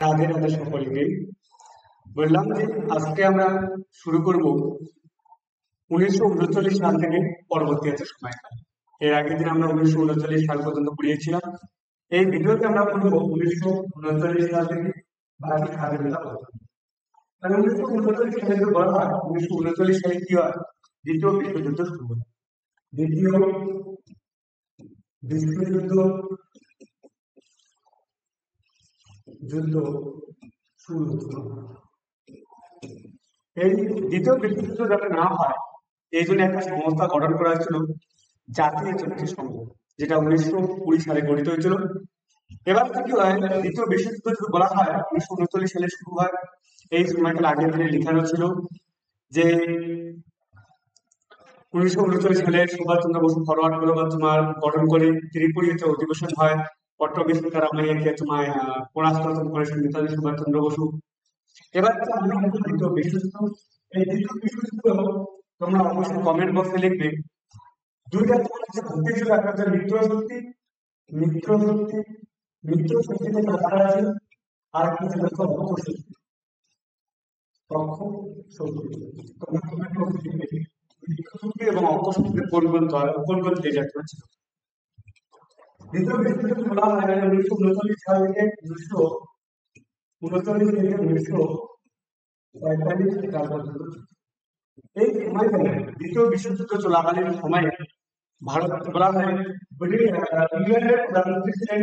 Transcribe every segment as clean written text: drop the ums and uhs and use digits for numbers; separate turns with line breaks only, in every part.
রাধে রাধে সকলকে। বললাম যে আজকে আমরা শুরু করব 1939 সাল থেকে পরবর্তী আছে সময়কাল। এর আগের দিন আমরা 1939 সাল পর্যন্ত পড়িয়েছিলাম। এই ভিডিওতে আমরা পড়বো 1939 সাল থেকে বাকি স্বাধীনতা পর্যন্ত। মানে 1939 সালে যদি বলা হয় 1939 সালে কি হয়, দ্বিতীয় বিশ্বযুদ্ধ শুরু হয়। দ্বিতীয় বিশ্বযুদ্ধ যুদ্ধ শুরু হলো। এই দ্বিতীয় বিশ্বযুদ্ধ যাতে না হয় এই জন্য একটা সংস্থা গঠন করা হয়েছিল, জাতীয় চুক্তি সংঘ, যেটা 1920 সালে গঠিত হয়েছিল। এবার কি হয়, দ্বিতীয় বিশ্বযুদ্ধ যদি বলা হয় 1939 সালে শুরু হয়। এই সময়কাল আগের দিনে লিখানো ছিল যে 1939 সালে সুভাষচন্দ্র বসু ফরওয়ার্ড করে বা তোমার গঠন করে ত্রিপুরীতে অধিবেশন হয়। পট্টবিস্মিত রামাইয়াকে তোমার পরাস্ত করেছেন নেতাজি সুভাষচন্দ্র বসু। এবার আমরা দ্বিতীয় বিশ্বযুদ্ধ, এই দ্বিতীয় বিশ্বযুদ্ধ তোমরা অবশ্যই কমেন্ট বক্সে লিখবে। দুইটা তোমার যে ভক্তি ছিল, একটা হচ্ছে মিত্র শক্তি, মিত্র শক্তি, মিত্র শক্তিতে কারা আছে, আর একটা হচ্ছে পক্ষ শক্তি, পক্ষ শক্তি। তোমরা কমেন্ট বক্সে লিখবে মিত্র শক্তি এবং অক্ষ শক্তির কোন কোন লেজার ছিল। দ্বিতীয় বিশ্বযুদ্ধ বলা হয় 1939 সাল থেকে 1945 সাল পর্যন্ত। এই সময়কালে দ্বিতীয় বিশ্বযুদ্ধ চলাকালীন সময়ে ভারত বলা হয় ইংল্যান্ডের প্রধানমন্ত্রী ছিলেন।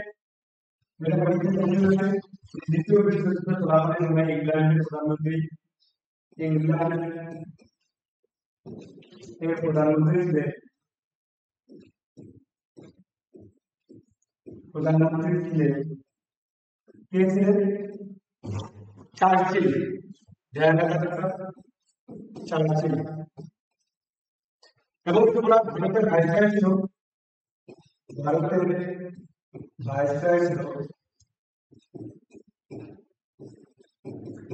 দ্বিতীয় বিশ্বযুদ্ধ চলাকালীন সময়ে ইংল্যান্ডের প্রধানমন্ত্রী, ইংল্যান্ডের প্রধানমন্ত্রী ছিলেন কে ছিলেন? চার্চিল। চার্চিল। এবং তোমরা ভারতের ভাইসরয় ছিল, ভারতের ভাইসরয় ছিল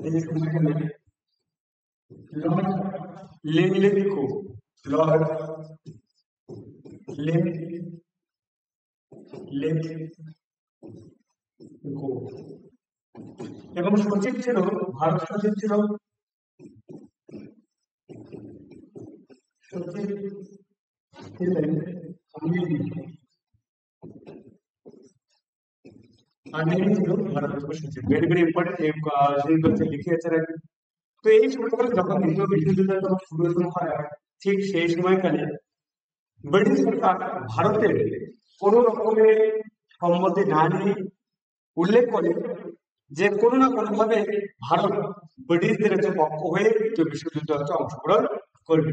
এই সময়কালে লর্ড লিনলিথগো, লর্ড লিনলিথগো। এবং সচিব ছিল, ভারত সচিব ছিল, সচিব ছিলেন আর্মেনি ছিল ভারতবর্ষ সচিব। ভেরি ভেরি ইম্পর্টেন্ট, সেই বলতে লিখে আছে রাখবেন। তো এই সময়কালে যখন দ্বিতীয় বিশ্বযুদ্ধ যখন শুরু হয়, ঠিক সেই সময়কালে ব্রিটিশ সরকার ভারতের কোন রকমের সম্মতি না নিয়ে উল্লেখ করে যে কোনো না কোনো ভাবে ভারত ব্রিটিশদের হচ্ছে পক্ষ হয়ে দ্বিতীয় বিশ্বযুদ্ধ হচ্ছে অংশগ্রহণ করবে।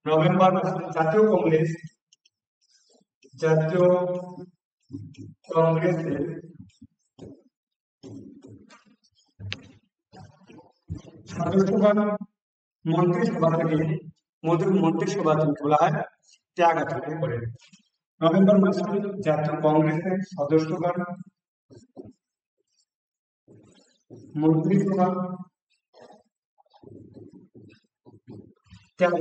নভেম্বর জাতীয় কংগ্রেস, জাতীয় কংগ্রেসের সদস্যগণ মন্ত্রিসভা থেকে মন্ত্রিসভা বলা হয় ত্যাগ করেন। নভেম্বর মাসে জাতীয় কংগ্রেসের সদস্যগণ মন্ত্রিসভা ত্যাগ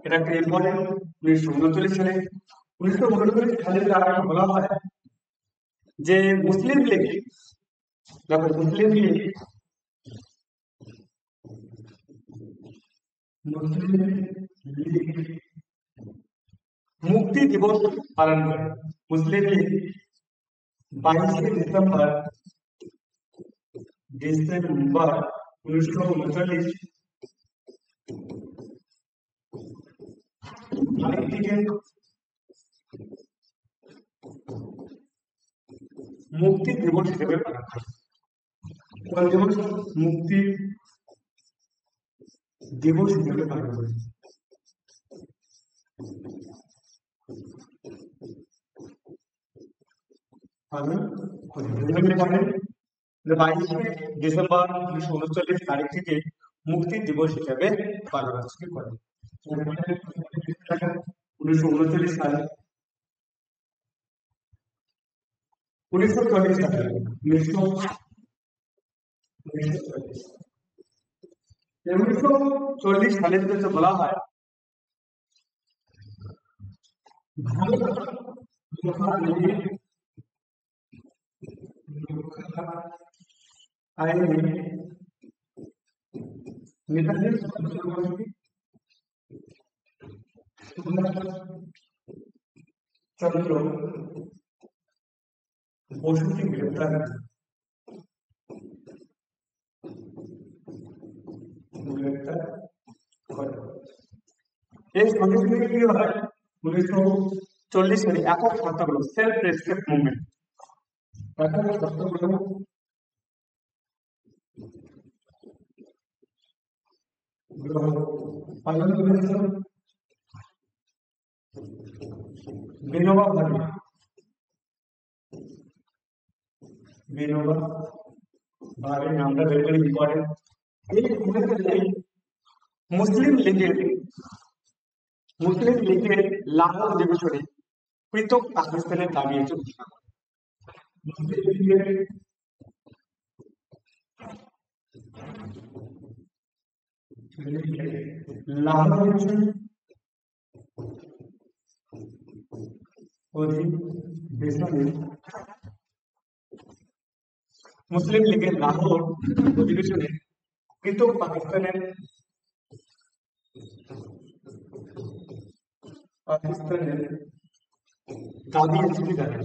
এটা একটা ইম্পর্টেন্ট। 1939 সালে 1939 সালে বলা হয় যে মুসলিম লীগ, দেখো মুসলিম লীগ মুক্তি দিবস পালন করে। মুসলিম লীগ 22 ডিসেম্বর 1939 আরেকটিকে মুক্তি দিবস হিসেবে পালন করে। মুক্তি দিবস হিসেবে পালন করে। 22 ডিসেম্বর 1939 তারিখ থেকে মুক্তি দিবস হিসেবে পালন করে। 1939 সালে 1940 সালে 1940 সালের যে বলা হয় আইনে নেতাজি চন্দ্র বসুকে গ্রেপ্তার করে। এর সঙ্গে সঙ্গে কি হয় 1940 সালে একক সত্যাগ্রহ সেলফ রেসপেক্ট মুভমেন্ট একক সত্যাগ্রহ পালন করেছিল বিনোবা ভাবে নামটা ভেরি ইম্পর্টেন্ট। এই মুসলিম লীগের লাহোর অধিবেশনে পৃথক পাকিস্তানের দাবি ঘোষণা করে। মুসলিম লীগের লাহোর অধিবেশনে মুসলিম লীগের লাহোর অধিবেশনে পৃথক পাকিস্তানের দাবি কি জানেন?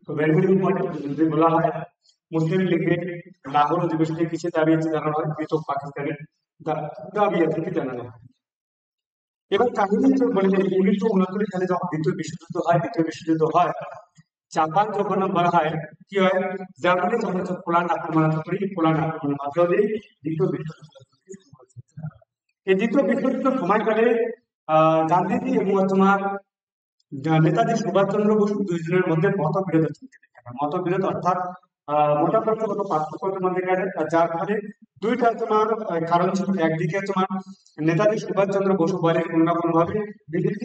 তো ভেরি ইম্পর্টেন্ট যদি বলা হয় মুসলিম লীগের লাহোর অধিবেশনে কিসের দাবি আছে জানানো হয়? পৃথক পাকিস্তানের দাবি আছে কি জানানো হয়। এবার কাহিনী বলে 1939 সালে যখন দ্বিতীয় বিশ্বযুদ্ধ হয় জাপান যখন বলা হয় কি হয় জার্মানি যখন পোল্যান্ড আক্রমণের মাধ্যমে দ্বিতীয় বিশ্বযুদ্ধ এই দ্বিতীয় বিশ্বযুদ্ধ সময়কালে গান্ধীজি এবং তোমার নেতাজি সুভাষচন্দ্র বসু দুইজনের মধ্যে মতবিরোধ অর্থাৎ মতাদর্শগত পার্থক্য তোমাদের যার ফলে দুইটা তোমার কারণ ছিল। একদিকে তোমার নেতাজি সুভাষচন্দ্র বসু বলে কোনো না কোনো ভাবে বিদেশি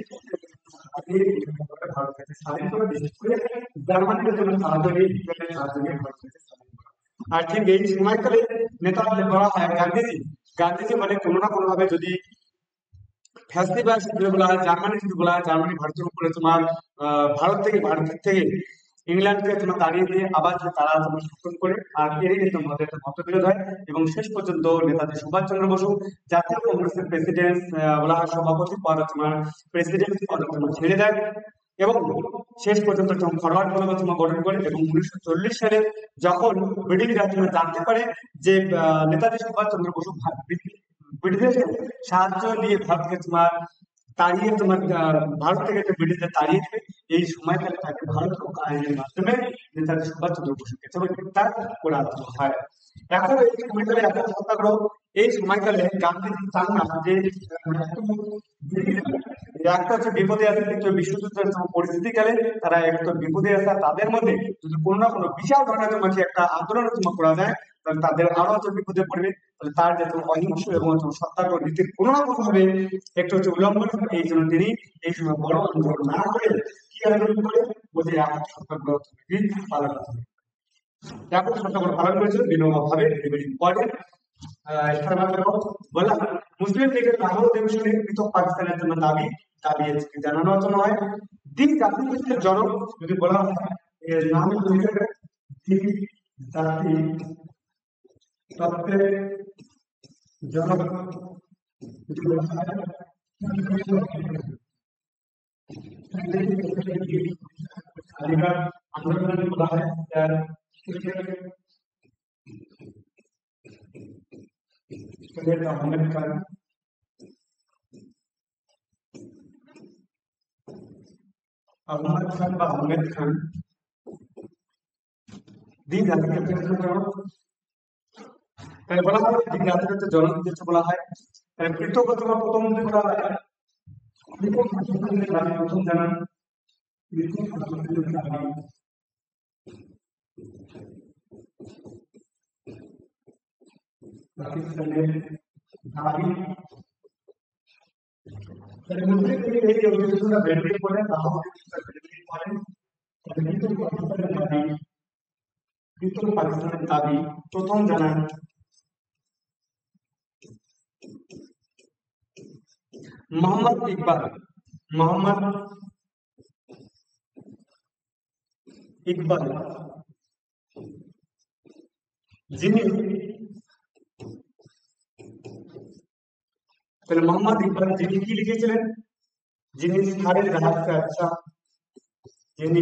ভারতকে স্বাধীন করে বিশেষ করে জার্মানির জন্য সাহায্য নিয়ে আর ঠিক এই সময়কালে নেতাদের বলা হয় গান্ধীজি মানে কোনো না কোনো ভাবে যদি ফ্যাসিবাদ যদি বলা হয় জার্মানি ভারতের উপরে তোমার ভারত থেকে ইংল্যান্ডকে তোমার তাড়িয়ে দিয়ে আবার তারা তোমার শাসন করে আর এরই কিন্তু মধ্যে একটা মতবিরোধ হয় এবং শেষ পর্যন্ত নেতাজি সুভাষচন্দ্র বসু জাতীয় কংগ্রেসের প্রেসিডেন্ট বলা হয় সভাপতি পদ তোমার প্রেসিডেন্ট পদ তোমার ছেড়ে দেয় এবং শেষ পর্যন্ত ফরওয়ার্ড কমিটি গঠন করে এবং 1940 সালে যখন ব্রিটিশরা জানতে পারে যে নেতাজি সুভাষচন্দ্র বসু ব্রিটিশদের সাহায্য নিয়ে ভারতকে তোমার তাড়িয়ে ভারত থেকে ব্রিটিশদের তাড়িয়ে দেবে এই সময়কালে তাকে ভারত আইনের মাধ্যমে নেতাজি সুভাষচন্দ্র বসুকে গ্রেপ্তার করা হয়। এখন এই সময়কালে এত সত্যাগ্রহ এই সময়কালে গান্ধীজি চান না যে একটা হচ্ছে বিপদে আছে দ্বিতীয় বিশ্বযুদ্ধের পরিস্থিতিকালে তারা একটা বিপদে আছে তাদের মধ্যে যদি কোনো না কোনো বিশাল ধরনের তোমাকে একটা আন্দোলন করা যায় তাহলে তাদের আরো বিপদে পড়বে। তাহলে তার যে অহিংস এবং সত্যাগ্রহ নীতির কোনো না কোনো ভাবে একটু হচ্ছে উল্লঙ্ঘন হবে এই জন্য তিনি এই সময় বড় আন্দোলন না করে কি আন্দোলন করে বলছে একক সত্যাগ্রহ পালন করবে। একক সত্যাগ্রহ পালন করেছিল বিনোবা ভাবে ভেরি ইম্পর্টেন্ট। বললাম মুসলিম লীগের লাহোর অধিবেশনে পৃথক পাকিস্তানের জন্য দাবি জানানোর জন্য হয়। দ্বীপ জাতি গোষ্ঠীর জনক যদি বলা হয় এর নাম দ্বীপ জাতি তত্ত্বের জনক যদি বলা হয় আন্দোলন বলা হয় আহমেদ খান বা আহমেদ খান দ্বীপ জাতিগত জনক বলা হয় দ্বীপ জাতিগত জনক বলা হয় কৃতজ্ঞতা প্রথম যে করা হয় প্রথম জানান পাকিস্তানের দাবি এই অধিবেশনটা বেরিয়ে পড়েন পাকিস্তানের দাবি প্রথম জানান মোহাম্মদ ইকবাল যিনি মোহাম্মদ ইকবাল যিনি কি লিখেছিলেন, যিনি সারে জাহাজ से अच्छा, যিনি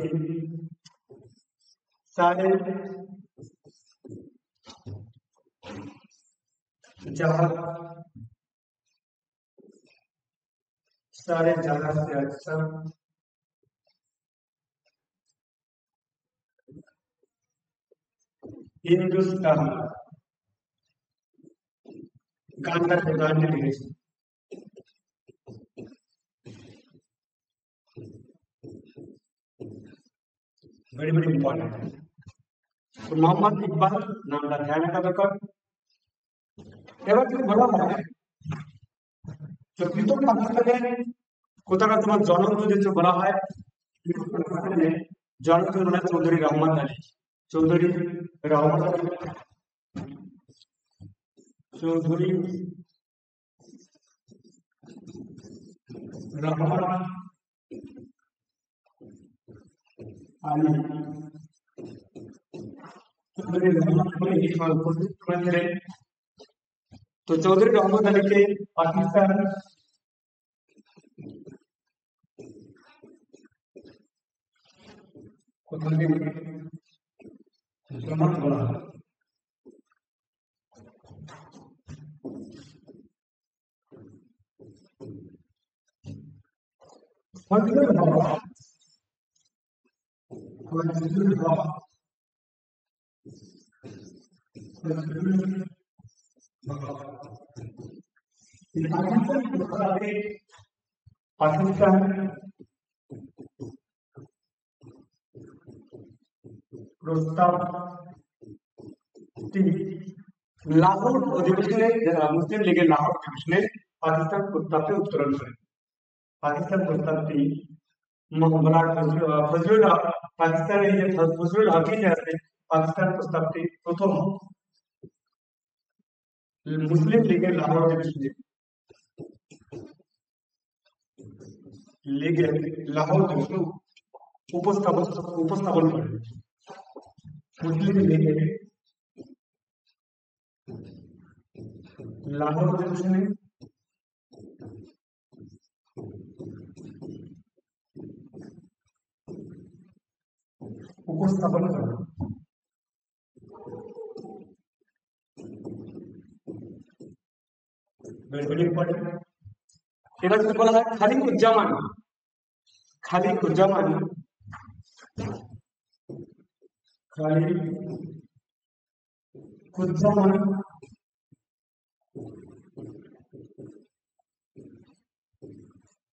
सारे जहाज से अच्छा हिंदुस्तान गांधा के गांधी लिखेছে वेरी वेरी इंपॉर्टेंट। तो मोहम्मद इकबाल नामটা ধ্যান রাখা দরকার। এবার যদি বলা হয় তো পৃথক পাকিস্তানের কোথাও তোমার জনক যদি বলা হয় জনক মানে চৌধুরী রহমত আলী, চৌধুরী রহমত আলী, চৌধুরী রহমত আলী, চৌধুরী রহমত আলী এই সময় উপস্থিত ছিলেন। তো চৌধুরী রহমত আলীকে পাকিস্তান কোথায় জনক বলা হয়। पाकिस्तान प्रस्ताव लाहौर अधिवेशने मुस्लिम लीगर लाहौर अधिवेशने पाकिस्तान प्रस्ताव उत्तोलन करें। पाकिस्तान प्रस्ताव फजलुल पाकिस्तान फजलुल हकीम पाकिस्तान प्रस्ताव प्रथम मुस्लिम लीगर लाहौर अधिवेशने लीगर लाहौर अधिवेशने उपस्थापन करें। मुस्लिम लीगर लाहौर अधिवेशने उपस्थापन करें। Very important. এবার যদি বলা হয় খালিকুজ্জামান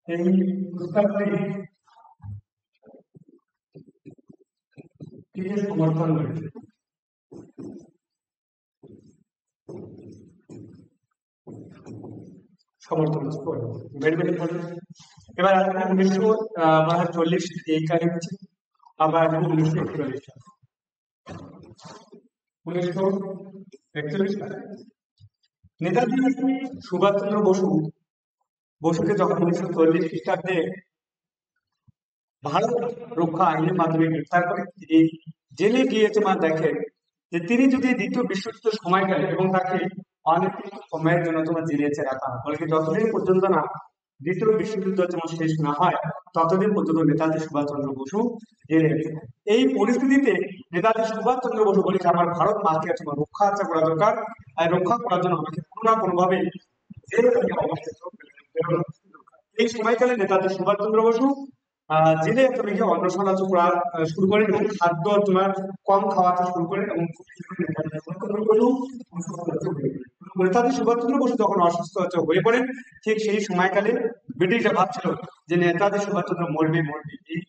এই প্রস্তাবটি সমর্থন করেছে। Very very important. এবার 1940 এই কাহিনী হচ্ছে, আবার 1941 নেতাজি সুভাষচন্দ্র বসুকে যখন 1940 খ্রিস্টাব্দে ভারত রক্ষা আইনের মাধ্যমে গ্রেফতার করে তিনি জেলে গিয়ে তোমার দেখেন যে তিনি যদি দ্বিতীয় বিশ্বযুদ্ধ সময়কালে এবং তাকে অনির্দিষ্ট সময়ের জন্য তোমার জেলে রাখা হয়, বলে যতদিন পর্যন্ত না দ্বিতীয় বিশ্বযুদ্ধ তোমার শেষ না হয় ততদিন পর্যন্ত নেতাজি সুভাষচন্দ্র বসু জেলে আছে। এই পরিস্থিতিতে নেতাজি সুভাষচন্দ্র বসু বলে আমার ভারত মাকে তোমার রক্ষা করা দরকার, আর রক্ষা করার জন্য আমাকে কোনো না কোনোভাবে জেলে এই সময়কালে নেতাজি সুভাষচন্দ্র বসু জেলে গিয়ে অন্নশালা করা শুরু করেন এবং খাদ্য তোমার কম খাওয়াতে শুরু করেন এবং নেতাজি সুভাষচন্দ্র বসু যখন অসুস্থ হয়ে পড়েন, ঠিক সেই সময়কালে ব্রিটিশরা ভাবছিল যে নেতাজি সুভাষচন্দ্র মরবে মরবে, এই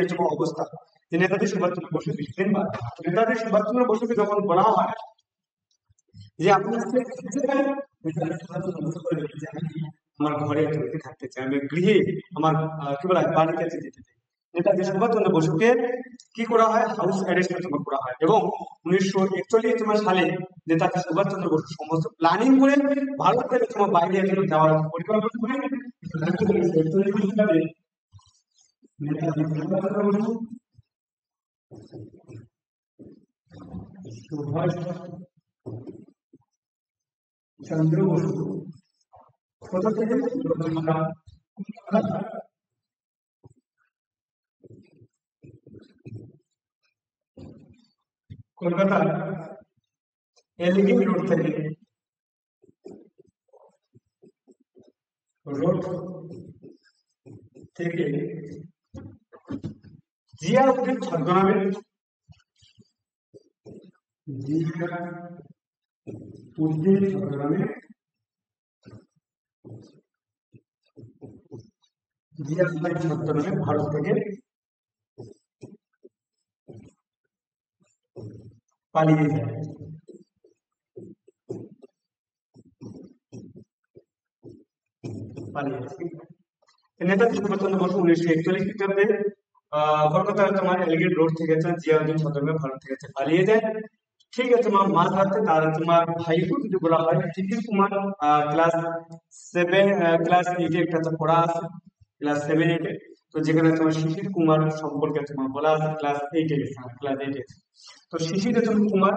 এরকম অবস্থা, যে নেতাজি সুভাষচন্দ্র বসু বেশিদিন বাঁচবে না। নেতাজি সুভাষচন্দ্র বসুকে যখন বলা হয় যে আপনি আজকে থাকতে পারেন, নেতাজি সুভাষচন্দ্র বসু বললেন যে আমি আমার ঘরে একা থাকতে চাই, আমি গৃহে আমার কি বলা হয় বাড়িতে যেতে চাই। নেতাজি সুভাষচন্দ্র বসুকে কি করা হয়, হাউস অ্যারেস্ট করা হয়, এবং 1941 সালে নেতাজি সুভাষচন্দ্র বসু সমস্ত প্ল্যানিং করে ভারত থেকে তোমার বাইরে যাওয়ার পরিকল্পনা করে। কিন্তু 1941 সালে নেতাজি সুভাষচন্দ্র বসু সুভাষ চন্দ্র বসু কোথা থেকে কলকাতার এলিগেন্ট রোড থেকে জিয়াউদ্দিন ছদ্মনামে ভারত থেকে পালিয়ে যায়। নেতাজি সুভাষচন্দ্র বসু 1941 খ্রিস্টাব্দে কলকাতার তোমার এলিগেন্ট রোড থেকে জিয়াউদ্দিন ছদ্মনামে ভারত থেকে পালিয়ে যায়। ঠিক আছে, মাঝ রাতে তার তোমার ভাইকে যদি বলা হয় শিশির কুমার, ক্লাস 8 একটা পড়া আছে, ক্লাস 7-8, তো যেখানে তোমার শিশির কুমার সম্পর্কে তোমার বলা আছে ক্লাস 8 তো শিশির কুমার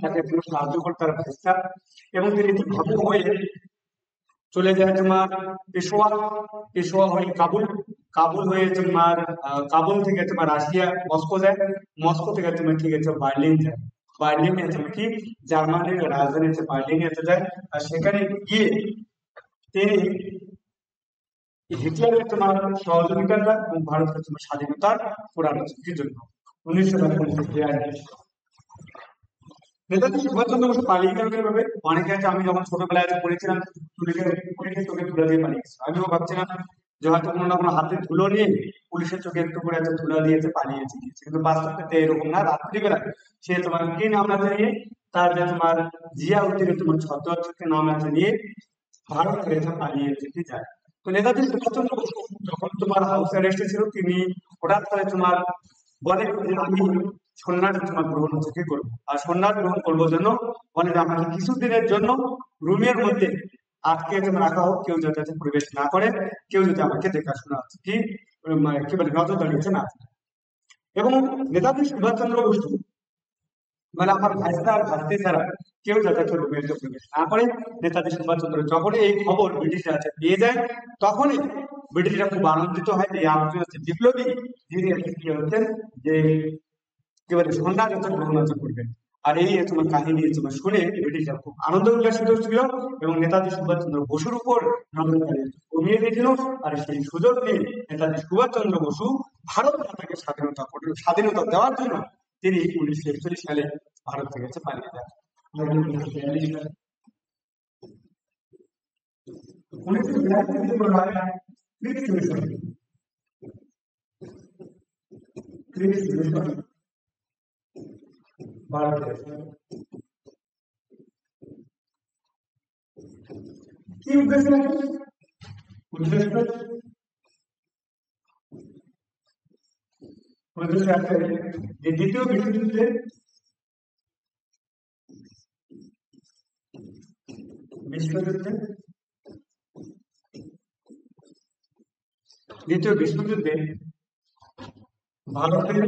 তাকে একজন সাহায্য করে তার ভাইস্তা, এবং তিনি ভাবু হয়ে চলে যায় তোমার পেশোয়া হয়ে কাবুল হয়ে তোমার কাবুল থেকে তোমার রাশিয়া মস্কো যায়, মস্কো থেকে তুমি ঠিক আছে বার্লিন যায়, বার্লিনে তুমি কি জার্মানির রাজধানী হচ্ছে বার্লিনে যায়, আর সেখানে গিয়ে তিনি হিটলারের তোমার সহযোগিতা এবং ভারতের তোমার স্বাধীনতার পুনরুদ্ধারের জন্য 1942 নেতাজি সুভাষচন্দ্র বসু পালিয়ে গেল কিভাবে? অনেকে আছে, আমি যখন ছোটবেলায় পড়েছিলাম পুলিশের চোখে ধুলো দিয়ে পালিয়ে গেছে, আমিও ভাবছিলাম যে হয়তো কোনো না কোনো হাতে ধুলো নিয়ে পুলিশের চোখে একটু করে ধুলো দিয়েছে পালিয়েছে, কিন্তু বাস্তবতা এরকম না। রাত্রিবেলা সে তোমার কি নাম আছে নিয়ে, তার যে তোমার জিয়াউদ্দিনের তোমার ছদ্মকে নাম আছে নিয়ে ভারত থেকে পালিয়েছে, ঠিক আছে। তো নেতাজি সুভাষচন্দ্র বসু যখন তোমার হাউস অ্যারেস্টে ছিল, তিনি হঠাৎ করে তোমার বলে যে আমি সন্ন্যাস তোমার গ্রহণ থেকে করবো, আর সন্ন্যাস গ্রহণ করবো জন্য বলে যে আমাকে কিছুদিনের জন্য রুমের মধ্যে আটকে রাখা হোক, কেউ যাতে প্রবেশ না করে, কেউ যদি আমাকে দেখাশোনা কি বলে নজরদারিতে না। এবং নেতাজি সুভাষচন্দ্র বসু মানে আমার ভাইস্তা আর ভাস্তি ছাড়া কেউ যাতে রুমের প্রবেশ না করে। নেতাজি সুভাষচন্দ্র যখনই এই খবর ব্রিটিশরা পেয়ে যায়, তখনই ব্রিটিশরা খুব আনন্দিত হয় যে একজন হচ্ছে বিপ্লবী, যিনি কি হচ্ছেন যে কি বলে সন্ন্যাস গ্রহণ করবেন। আর এই তোমার কাহিনী তোমার শুনে ব্রিটিশরা খুব আনন্দ উল্লাসিত ছিল, এবং নেতাজি সুভাষচন্দ্র বসুর উপর নজরদারি কমিয়ে দিয়েছিল। আর সেই সুযোগ নিয়ে নেতাজি সুভাষচন্দ্র বসু ভারত মাতাকে স্বাধীনতা দেওয়ার জন্য তিনি 1941 সালে ভারত থেকে পালিয়ে যান। 1942 ভারত কি উদ্দেশ্য আছে যে দ্বিতীয় বিশ্বযুদ্ধে ভারতের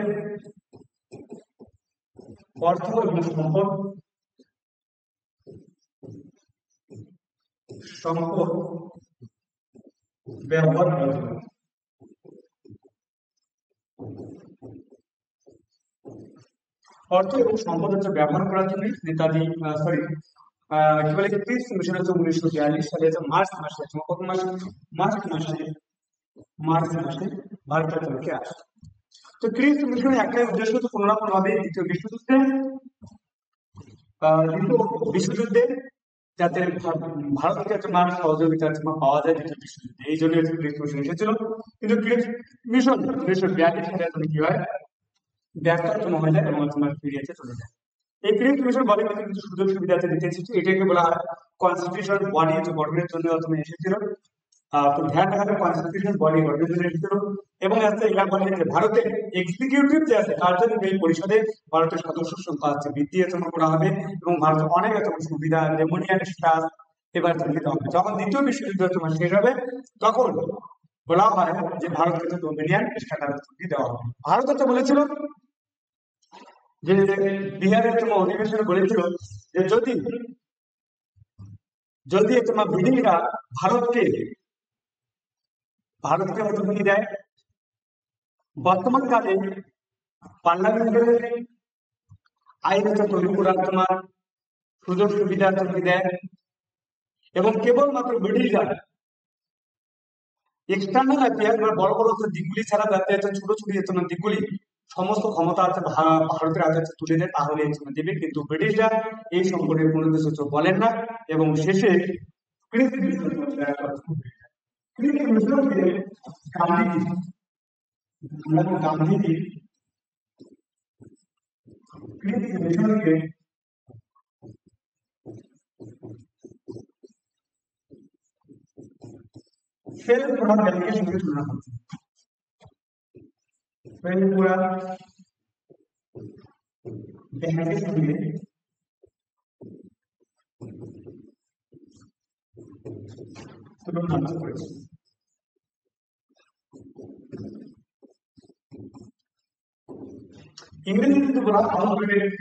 অর্থ এবং সম্পদ ব্যবহার করা হয়। অর্থ এবং সম্পদ ব্যবহার করার জন্য নেতাজি কি বলে ক্রিস মিশন 1942 সালে মার্চ মাসে ভারতের থেকে আসে। তো ক্রিস মিশনের একটাই উদ্দেশ্য, তো কোনো না কোনো ভাবে দ্বিতীয় বিশ্বযুদ্ধে যাতে ভারত থেকে তোমার সহযোগিতা তোমার পাওয়া যায় দ্বিতীয় বিশ্বযুদ্ধে, এই জন্য ক্রিস মিশন এসেছিল। কিন্তু ক্রিস মিশন 1942 সালে তুমি কি হয়, ব্যর্থ হয়ে যায় এবং তোমার ফিরিয়েছে চলে যায়। এই ক্রিস মিশন বলে কিন্তু কিছু সুযোগ সুবিধা আছে দিতে এসেছে, এটাকে বলা হয় কনস্টিটিউশন বডি, যে গঠনের জন্য তুমি এসেছিল। তো ধ্যান রাখবে কনস্টিটিউশন বডি গঠনের জন্য এসেছিল। এবং আজকে এরা বলে যে ভারতের এক্সিকিউটিভ যে আছে কার্যনির্বাহী পরিষদে ভারতের সদস্য সংখ্যা হচ্ছে বৃদ্ধি করা হবে এবং ভারতের অনেক রকম সুবিধা লেমোনিয়ান স্টাফ এবার দিতে হবে। যখন দ্বিতীয় বিশ্বযুদ্ধ তোমার শেষ হবে তখন বলা হয় যে ভারতকে ডোমিনিয়ান স্ট্যাটাস দেওয়া হবে। ভারত তো বলেছিল যে বিহারের তোমার অধিবেশনে বলেছিল যে যদি যদি তোমার ব্রিটিশরা ভারতকে ভারতকে অধিপতি দেয়, বর্তমান কালে পার্লামেন্টের আইন তৈরি করার তোমার সুযোগ সুবিধা তৈরি দেয় এবং কেবলমাত্র ব্রিটিশরা এক্সটার্নাল অ্যাফেয়ার বা বড় বড় দিকগুলি ছাড়া যাতে ছোট ছোট তোমার দিকগুলি সমস্ত ক্ষমতা আছে ভারতের হাতে তুলে দেয় তাহলে দেবে। কিন্তু ব্রিটিশরা এই সম্পর্কে কোনো কিছু বলেন না এবং শেষে গান্ধীজি ফেল করা ব্যাংকের সঙ্গে তুলনা করছে। ফেল করা ব্যাংকের সঙ্গে তুলনা করেছে। ইংরেজি কিন্তু বলা আউটব্রেক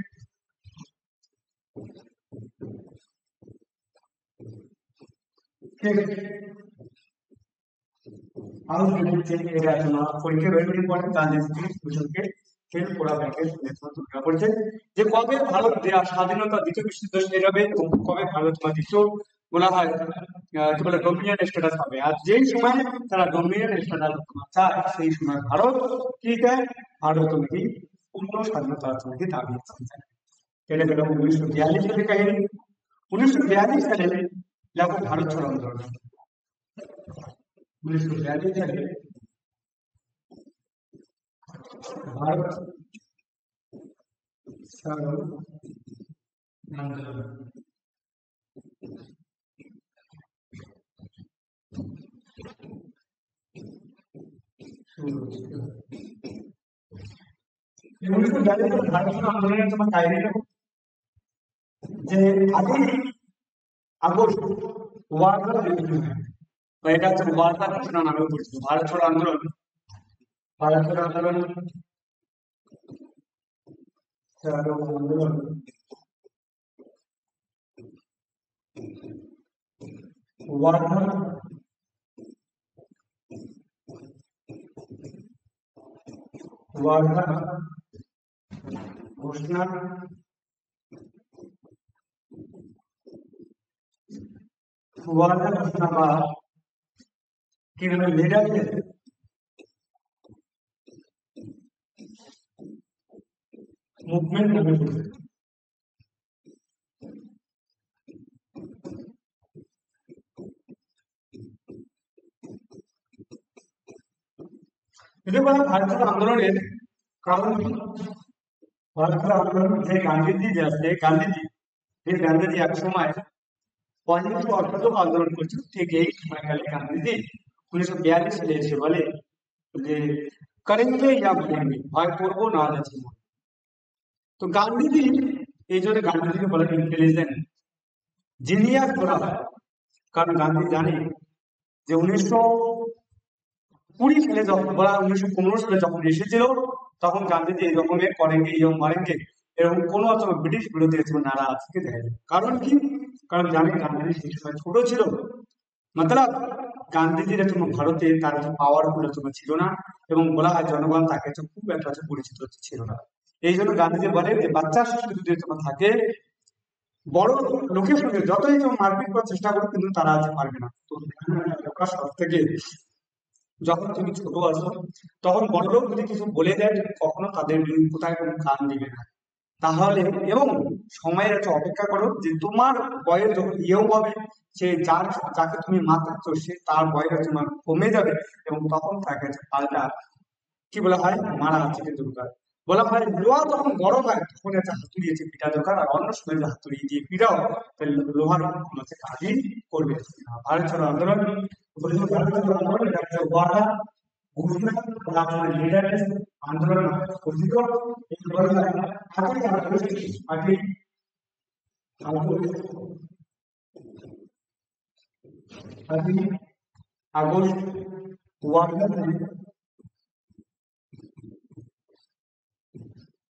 যে কবে ভারত স্বাধীনতা দ্বিতীয় বিশ্বযুদ্ধ শেষ হবে এবং কবে ভারত বা দ্বিতীয় বলা হয় কি বলে ডোমিনিয়ন স্ট্যাটাস হবে। আর যেই সময় তারা ডোমিনিয়ন স্ট্যাটাস চায় সেই সময় ভারত কি চায়, ভারত নাকি পূর্ণ স্বাধীনতা নাকি দাবি চায়। এটা গেল 1942 সালের কাহিনী। 1942 সালে লেখক ভারত ছাড়ো আন্দোলন। 1942 সালে ভারত ছাড়ো আন্দোলন। ভারত ছাড়ো আন্দোলনের তোমার কাহিনীটা যে আগেই আগস্ট ওয়ার্কার এটা হচ্ছে ওয়ার্কার ঘোষণা নামে পরিচিত। ভারত ছাড়ো আন্দোলন, ভারত ছাড়ো আন্দোলন, ছাড়ো আন্দোলন ওয়ার্কার ওয়ার্কার ঘোষণা ওয়ার্কার ঘোষণা বা কি বলে লিডারকে মুভমেন্ট নামে পরিচিত। ভারত আন্দোলনের কারণ ভারত আন্দোলন যে গান্ধীজি যে আছে গান্ধীজি এক সময় অহিংস অসহযোগ আন্দোলন করছিল। ঠিক এই সময়কালে গান্ধীজি 1942 সালে এসে বলে যে করেঙ্গে ইয়া মরেঙ্গে, ভয় করবো না আছে। তো গান্ধীজি এই জন্য গান্ধীজিকে বলে ইন্টেলিজেন্ট জিনিয়াস বলা হয়, কারণ গান্ধী জানে যে 1920 সালে যখন বলা 1915 সালে যখন এসেছিল তখন গান্ধীজি এই রকমের করেঙ্গে ইয়া মরেঙ্গে এরকম কোনো ব্রিটিশ বিরোধী নারা আজকে দেখা যায়। কারণ কি, কারণ জানে গান্ধীজি সেই সময় ছোট ছিল, মতলব গান্ধীজির ভারতে তার পাওয়ারফুল ছিল না এবং বলা হয় জনগণ তাকে খুব একটা পরিচিত ছিল না। এই জন্য গান্ধীজি বলে যে বাচ্চা শিশু যদি থাকে বড় লোকের সঙ্গে যতই মারপিট করার চেষ্টা করো কিন্তু তারা পারবে না। তো সব থেকে যখন তুমি ছোট আছো তখন বড় লোক যদি কিছু বলে দেয় কখনো তাদের কোথায় কোনো কান দিবে না। তাহলে এবং সময়ের একটা অপেক্ষা করো যে তোমার বয়স যখন ইয়েও হবে, সে যাকে তুমি মাতাচ্ছ সে তার বয়স তোমার কমে যাবে, এবং তখন তাকে পাল্টা কি বলা হয় মারা আছে কিন্তু দরকার। বলা হয় লোহা যখন গরম হয় তখন একটা হাতুড়ি আছে পিটা দরকার, আর অন্য সময় যে হাতুড়ি দিয়ে পিটাও তাহলে লোহার কোনো হচ্ছে কাজই করবে না। ভারত ছাড়ো আন্দোলন, ভারত ছাড়ো আন্দোলন এটা হচ্ছে ওয়াদা ঘোষণা বা আপনার লিডারনেস আন্দোলন ঘোষিত। এই বলা হয় হাতুড়ি হাতুড়ি হাতুড়ি আগস্ট ওয়ার্ডার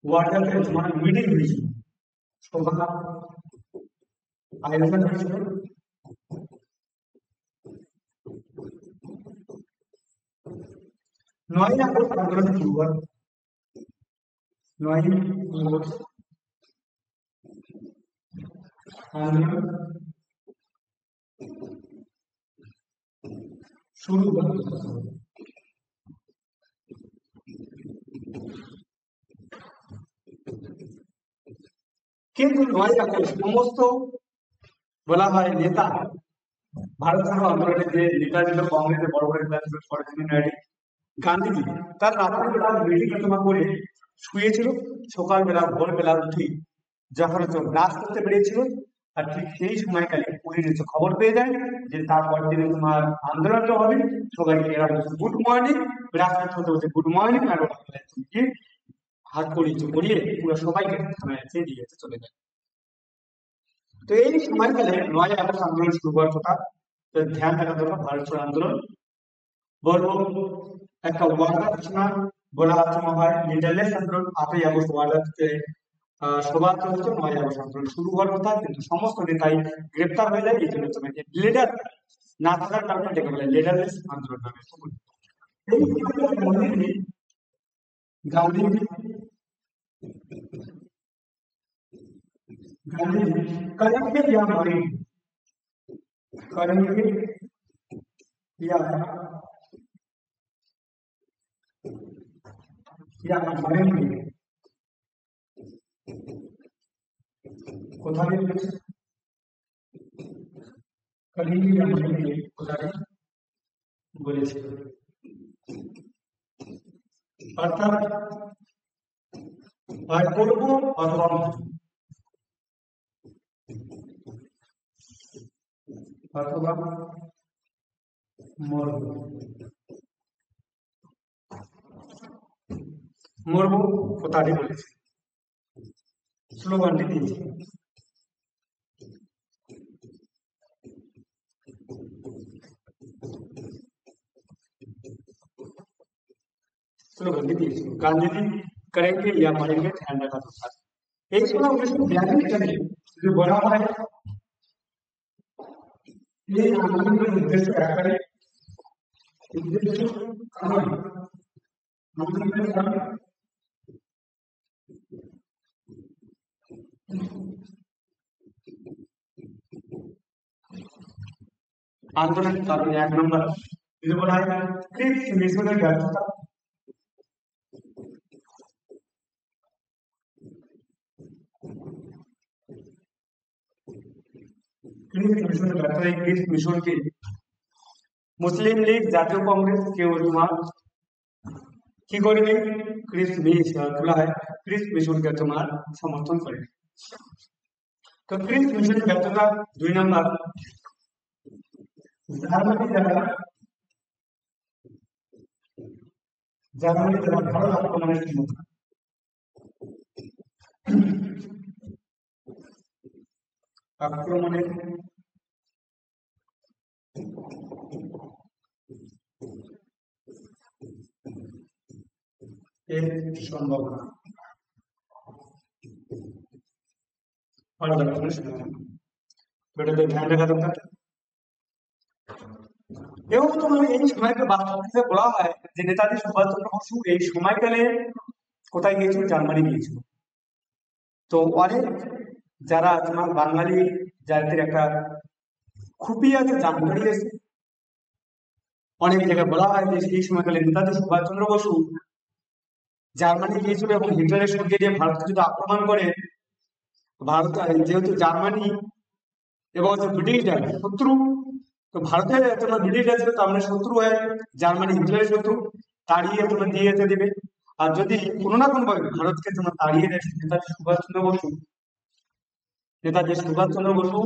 ওয়ার্ডার মানে মিটিং হয়েছিল, সভা আয়োজন হয়েছিল। 9 আগস্ট আন্দোলন শুরু হয়। 9 আগস্ট আন্দোলন শুরু হয়। কিন্তু 9 আগস্ট সমস্ত বলা হয় নেতা, ভারত ছাড়ো আন্দোলনের যে নেতা ছিল কংগ্রেসের বড় বড় নেতা ছিল সরোজিনী নাইডু, গান্ধীজি, তার রাত্রিবেলা মিটিং তোমার করে শুয়েছিল, সকালবেলা ভোরবেলা উঠে যখন হচ্ছে ব্রাশ করতে বেরিয়েছিল, আর ঠিক সেই সময়কালে পুলিশ হচ্ছে খবর পেয়ে যায় যে তারপর দিনে তোমার আন্দোলনটা হবে। সবাইকে এরা বলছে গুড মর্নিং, ব্রাশ করতে হতে বলছে গুড মর্নিং, আর ওরা বলে তুমি কি হাত করিয়ে পুরো সবাইকে থানায় এসে দিয়ে চলে যায়। তো এই সময়কালে 9 আগস্ট আন্দোলন শুরু হওয়ার কথা, তো ধ্যান রাখা দরকার ভারত ছাড়ো আন্দোলন বলবো একটা ওয়ার্ডার ঘোষণা বলা হচ্ছে হয় লিডারলেস আন্দোলন। 8 আগস্ট ওয়ার্ডার সভা হচ্ছে 9 আগস্ট আন্দোলন শুরু হওয়ার কথা, কিন্তু সমস্ত নেতাই গ্রেপ্তার হয়ে যায়। এই জন্য তোমাকে লিডার না থাকার কারণে এটাকে বলে লিডারলেস আন্দোলন নামে। এই গান্ধীজি গান্ধীজি गांधी करेंगे या मरेंगे, करेंगे या मरेंगे, কোথায় करेंगे या मरेंगे কোথায় বলেছে, অর্থাৎ হয় করবো অথবা অথবা মরবো, মরবো কথাটি বলেছে, স্লোগানটি দিয়েছে। স্লোগানটি দিয়েছে গান্ধীজি करेंगे या मरेंगे ध्यान रखा दरकार। एक समय 1942 সালে जो बड़ा है ये आंदोलन का उद्देश्य একটাই, उद्देश्य কারণ আন্দোলনের কারণ আন্দোলনের কারণে 1 নম্বর যদি বলা হয় ক্রিপ্স মিশনের ব্যর্থতা, ক্রিপ্স মিশনের ব্যর্থতা। এই ক্রিপ্স মিশনকে মুসলিম লীগ, জাতীয় কংগ্রেস কেউ তোমার কি করেনি, বলা হয় ক্রিপ্স মিশনকে তোমার সমর্থন করে। তো ক্রিপ্স মিশনের ব্যর্থতা 2 নম্বর, জার্মানি দ্বারা ভারত আক্রমণের ক্ষমতা, আক্রমণের এর সম্ভাবনা, ধ্যান রাখা দরকার। এবং তোমার এই সময়কে বাস্তব হিসেবে বলা হয় যে নেতাজি সুভাষচন্দ্র বসু এই সময়কালে কোথায় গিয়েছিল, জার্মানি গিয়েছিল। তো অনেক যারা তোমার বাঙালি জাতির একটা খুবই আছে জানকারি আছে, অনেক জায়গায় বলা হয় যে সেই সময়কালে নেতাজি সুভাষচন্দ্র বসু জার্মানি গিয়েছিল এবং হিটলারের সঙ্গে নিয়ে ভারতকে যদি আক্রমণ করে, ভারত যেহেতু জার্মানি এবং হচ্ছে ব্রিটিশরা শত্রু, তো ভারতের তোমার ব্রিটিশরা ছিল তার মানে শত্রু হয়ে জার্মানি হিটলারের শত্রু তাড়িয়ে তোমার দিয়ে যেতে দেবে। আর যদি কোনো না কোনো ভাবে ভারতকে তোমার তাড়িয়ে দেয় নেতাজি সুভাষচন্দ্র বসু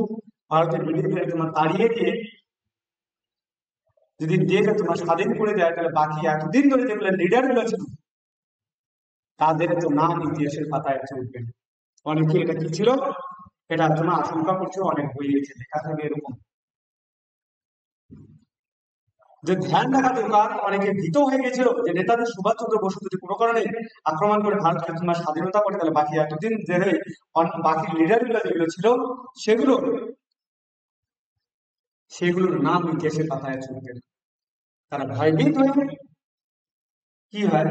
ভারতের ব্রিটিশদের তোমার তাড়িয়ে দিয়ে যদি দেশে তোমার স্বাধীন করে দেয়, তাহলে বাকি এতদিন ধরে যেগুলো লিডার গুলো ছিল তাদের তো নাম ইতিহাসের পাতায় চলবে না। অনেকে এটা কি ছিল, এটা তোমার আশঙ্কা করছে, অনেক বই গেছে লেখা থাকে এরকম যে ধ্যান রাখা দরকার। অনেকে ভীত হয়ে গেছিল যে নেতাজি সুভাষচন্দ্র বসু যদি কোনো কারণে আক্রমণ করে ভারতকে তোমার স্বাধীনতা করে, তাহলে বাকি এতদিন ধরে বাকি লিডার গুলো যেগুলো ছিল সেগুলো সেগুলোর নাম ইতিহাসের পাতায় চলবে না। তারা ভয়ভীত হয়ে কি হয়,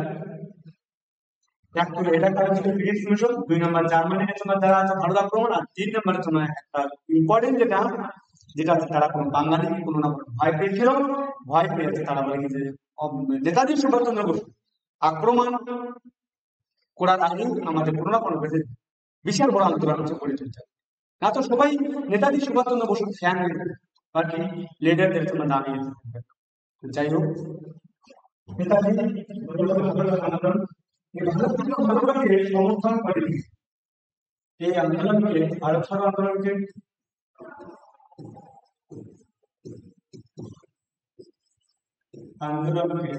এক করে এটা কারণ ছিল ব্রিটিশ মিশন, 2 নম্বর জার্মানির তোমার যারা আছে ভারত আক্রমণ, আর 3 নম্বরে তোমার একটা ইম্পর্টেন্ট যেটা যেটা আছে তারা কোনো বাঙালি কোনো না কোনো ভয় পেয়েছিল। ভয় পেয়েছে তারা বলে কি যে নেতাজি সুভাষচন্দ্র বসু আক্রমণ করার আগে আমাদের কোনো না কোনো বিশাল বড় আন্দোলন হচ্ছে গড়ে তুলতে হবে। না তো সবাই নেতাজি সুভাষচন্দ্র বসুর ফ্যান হয়ে যাবে, বাকি লিডারদের জন্য দাঁড়িয়ে থাকবে। তো যাই হোক, নেতাজি আন্দোলন এই ভারত ছাড়ো আন্দোলনকে সমর্থন করে। এই আন্দোলনকে ভারত ছাড়ো আন্দোলনকে আন্দোলনকে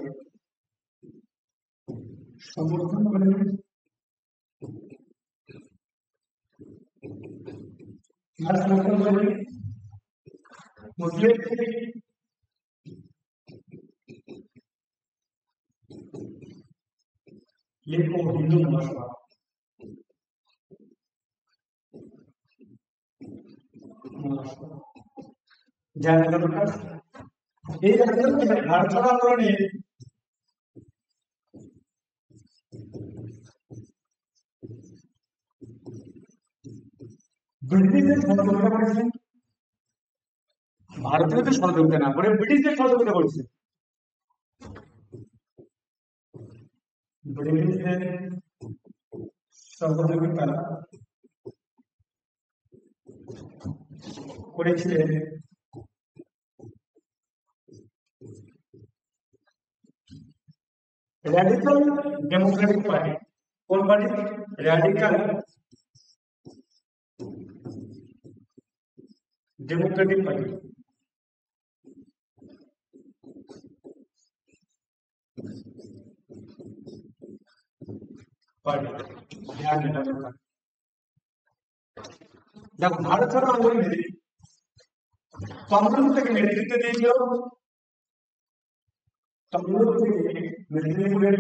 সমর্থন করে আর সমর্থন করে মুসলিম লিখো হিন্দু মহাসভা। জানেন দরকার এই আন্দোলনে ভারত ছাড়ো আন্দোলনে ব্রিটিশদের সহযোগিতা করেছেন। ভারতের তো সহযোগিতা না করে ব্রিটিশদের সহযোগিতা করেছে। ব্রিটিশদের সহযোগিতা করেছিলেন র্যাডিক্যাল ডেমোক্রেটিক পার্টি। কোন পার্টি? Radical Democratic party. দেখো ভারত ছাড়ো আন্দোলনে তমলুক থেকে নেতৃত্ব দিয়েছিল, তমলুক থেকে মেদিনীপুরের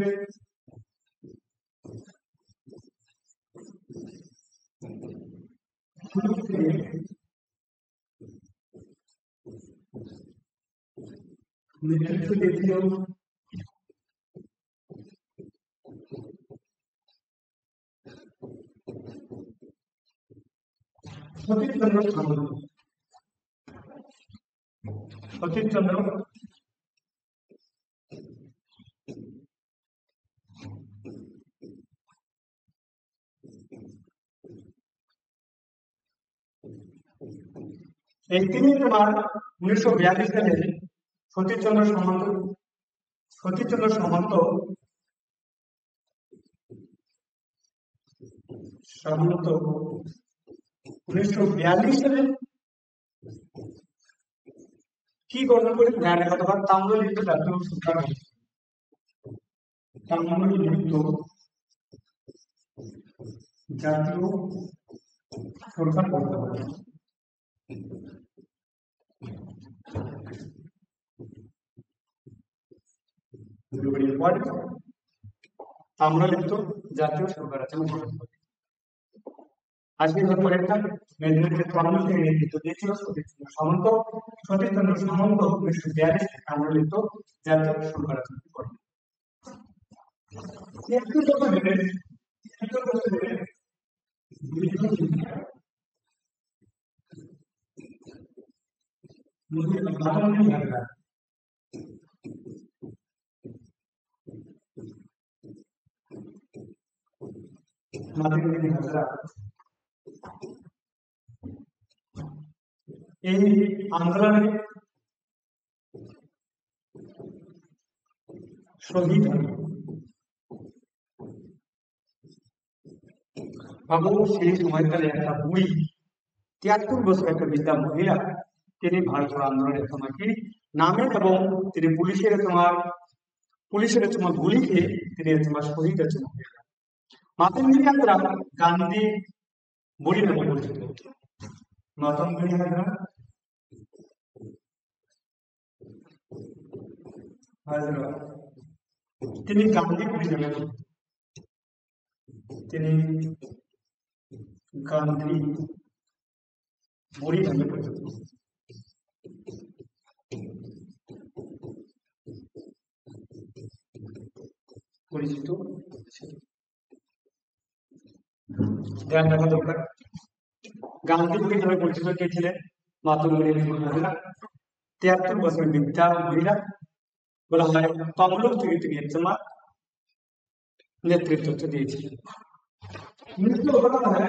নেতৃত্ব দিয়েছিল সতীশচন্দ্র সামন্ত। সতীশচন্দ্র এই তিনি তোমার 1942 সালে সতীশচন্দ্র সামন্ত সতীশচন্দ্র সামন্ত সামন্ত 1942 সালে কি গঠন করে ধ্যান অথবা তাম্রলিপ্ত জাতীয় সরকার, তাম্রলিপ্ত জাতীয় সরকার করতে পারে। তাম্রলিপ্ত জাতীয় সরকার আছে আজকে একটা মেদিনীপুরের তমলুক থেকে নেতৃত্ব দিয়েছিল সতীশচন্দ্র সামন্ত। সতীশচন্দ্র সামন্ত 1942 তাম্রলিপ্ত জাতীয় সরকার আছে করেন। একটু কথা ভেবে মাতঙ্গিনী হাজরা এই আন্দোলনে শহীদ হন এবং সেই সময়কালে একটা বুড়ি ৭৩ বছর একটা বৃদ্ধা মহিলা তিনি ভারতীয় আন্দোলনের সময় কি নামে এবং তিনি পুলিশের তোমার গুলি খেয়ে তিনি তোমার শহীদ হয়েছে মহিলা মাতঙ্গিনী হাজরা গান্ধী বুড়ি নামে পরিচিত মাতঙ্গিনী হাজরা তিনি গান্ধী বুড়ি নামে তিনি গান্ধী বুড়ি নামে পরিচিত ধ্যান রাখা দরকার গান্ধী বুড়ি নামে পরিচিত কে ছিলেন মাতঙ্গিনী হাজরা ৭৩ বছরের বৃদ্ধা মহিলা বলা হয় তমলুক থেকে তিনি তোমার নেতৃত্ব দিয়েছিলেন মৃত্যু বলা হয়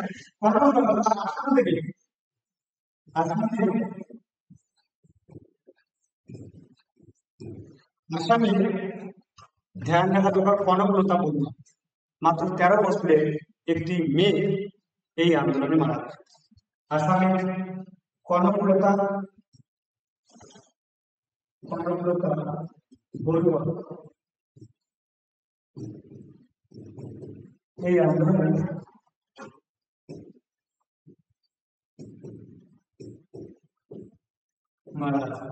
আসামে ধ্যান রাখা দরকার কনকলতা বন্ধু মাত্র ১৩ বছরের একটি মেয়ে এই আন্দোলনে মারা যায় আসামে কনকলতা বড়ুয়া এই আন্দোলনে মারা যায়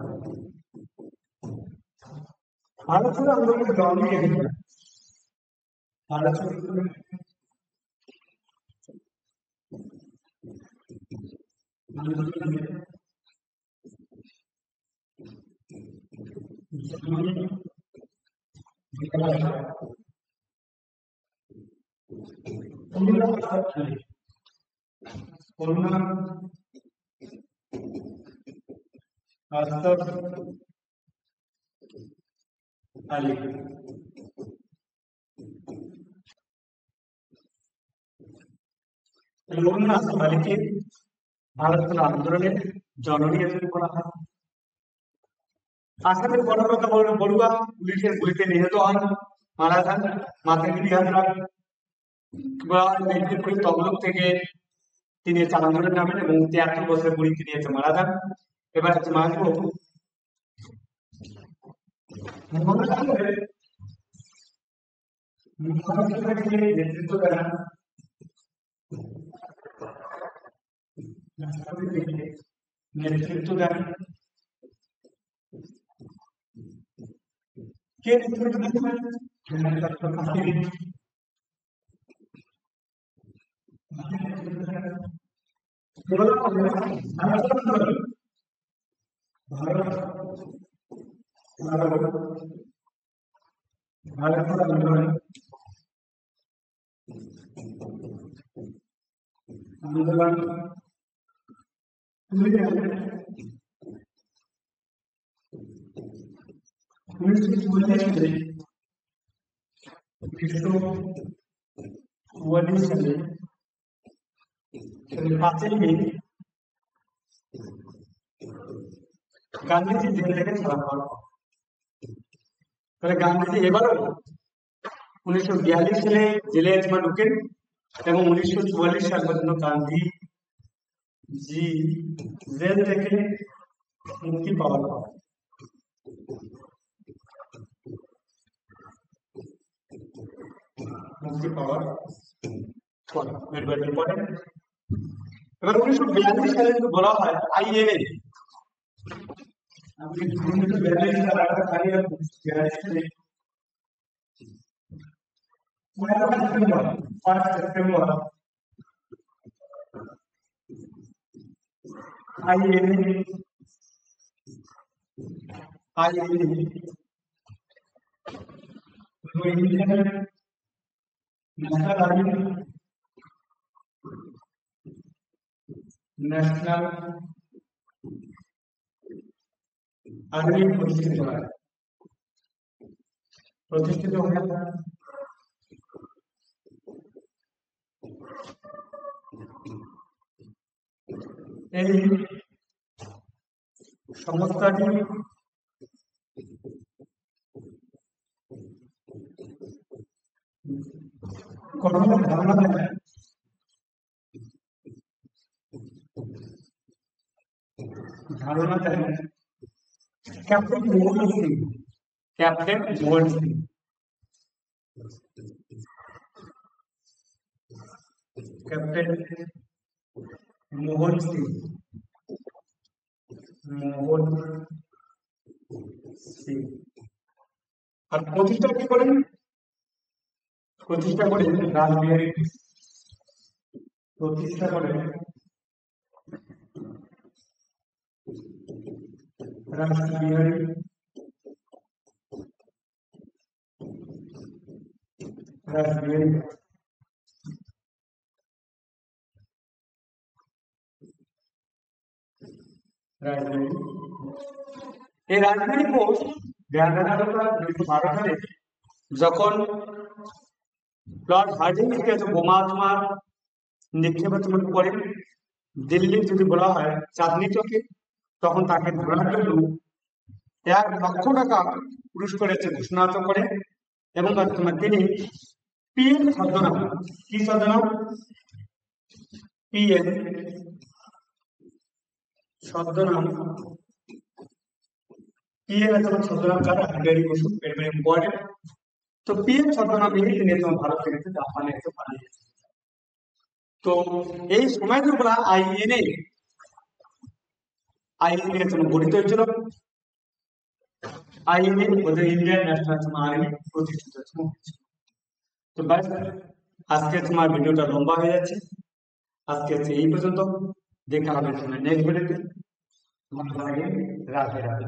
ভারতের আন্দোলনের জন্ম আলী আলীকে ভারতের আন্দোলনের জননী হিসেবে বলা হয় আসামের কনকলতা বড়ুয়া পুলিশের গুলিতে নিহত হন মারা যান মাতঙ্গিনী হাজরা তমলুক থেকে তিনি আন্দোলন নামেন এবং ৭৩ বছরের বুড়ি তিনি মারা যান এবার মানব নেতৃত্ব দেন কে নেতৃত্ব আন্দোলন গান্ধীজি জেল থেকে ছাড়া পাওয়ার তাহলে গান্ধীজি এবারও ১৯৪২ সালে জেলে ঢুকেন এবং ১৯৪৪ সাল পর্যন্ত গান্ধীজি জেল থেকে মুক্তি পাওয়ার পর এবার ১৯৪২ সালে বলা হয় আইএনএ সেপ্টেম্বর ন্যাশনাল আর্মি প্রতিষ্ঠিত হয় এই সংস্থাটি গঠনের ধারণা দেয় captain Mohan Singh. Captain Mohan Singh. Captain Mohan Singh. Mohan Singh. আর প্রতিষ্ঠা কি করেন? প্রতিষ্ঠা করেন রাসবিহারী। প্রতিষ্ঠা করেন রাসবিহারী রাসবিহারী রাসবিহারী। এই রাসবিহারী ঘোষ 1912 সালে যখন লর্ড হার্ডিঞ্জকে বোমা তোমার নিক্ষেপের তোমার করেন দিল্লির, যদি বলা হয় চাঁদনি চৌকে, তখন তাকে ধরার জন্য 1,00,000 টাকা পুরস্কারের ঘোষণা করে এবং তোমার তিনি পিএন ছদ্মনাম, কি ছদ্মনাম? পিএন ছদ্মনাম। পিএন তোমার ছদ্মনাম কারা? হাজারি বসু, ভেরি ইম্পর্টেন্ট। তো পিএন ছদ্মনাম নিয়ে তিনি তোমার ভারত থেকে জাপানে এসে পালিয়েছেন। তো এই সময়গুলা আইএনএ তোমার গঠিত হয়েছিল। আইএনএ ওদের ইন্ডিয়ান ন্যাশনাল আর্মি প্রতিষ্ঠিত হয়েছিল। তো ব্যাস, আজকে তোমার ভিডিওটা লম্বা হয়ে যাচ্ছে। আজকে এই পর্যন্ত। দেখা হবে নেক্সট ভিডিওতে। ভালো লাগে। রাধে রাধে।